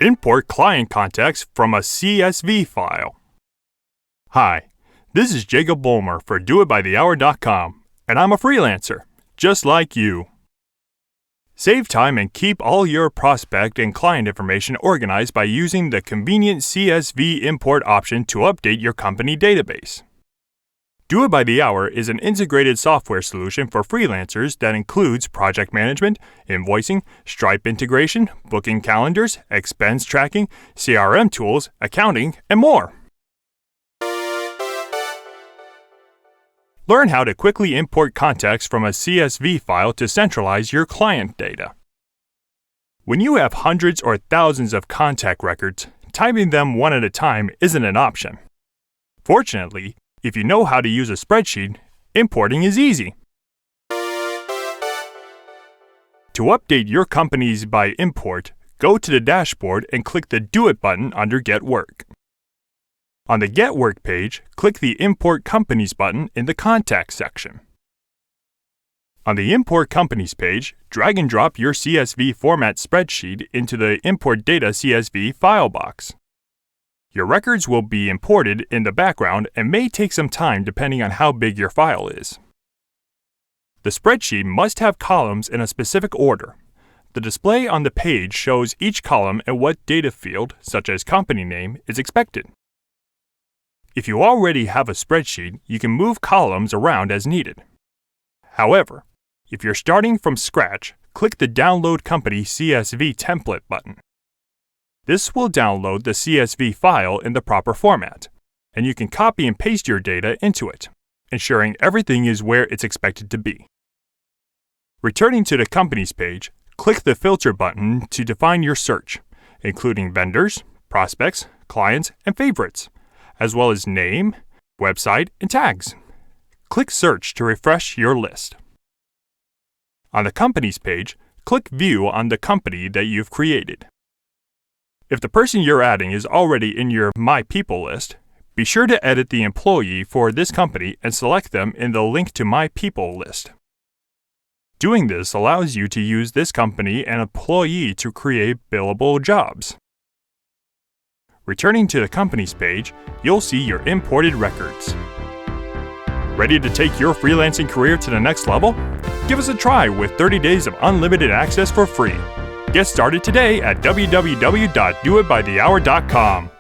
Import client contacts from a CSV file. Hi, this is Jacob Bulmer for DoItByTheHour.com, and I'm a freelancer, just like you. Save time and keep all your prospect and client information organized by using the convenient CSV import option to update your company database. Do It by the Hour is an integrated software solution for freelancers that includes project management, invoicing, Stripe integration, booking calendars, expense tracking, CRM tools, accounting, and more. Learn how to quickly import contacts from a CSV file to centralize your client data. When you have hundreds or thousands of contact records, typing them one at a time isn't an option. Fortunately, if you know how to use a spreadsheet, importing is easy. To update your companies by import, go to the dashboard and click the Do It button under Get Work. On the Get Work page, click the Import Companies button in the Contacts section. On the Import Companies page, drag and drop your CSV format spreadsheet into the Import Data CSV file box. Your records will be imported in the background and may take some time depending on how big your file is. The spreadsheet must have columns in a specific order. The display on the page shows each column and what data field, such as company name, is expected. If you already have a spreadsheet, you can move columns around as needed. However, if you're starting from scratch, click the Download Company CSV Template button. This will download the CSV file in the proper format, and you can copy and paste your data into it, ensuring everything is where it's expected to be. Returning to the Companies page, click the Filter button to define your search, including vendors, prospects, clients, and favorites, as well as name, website, and tags. Click Search to refresh your list. On the Companies page, click View on the company that you've created. If the person you're adding is already in your My People list, be sure to edit the employee for this company and select them in the Link to My People list. Doing this allows you to use this company and employee to create billable jobs. Returning to the Companies page, you'll see your imported records. Ready to take your freelancing career to the next level? Give us a try with 30 days of unlimited access for free. Get started today at www.doitbythehour.com.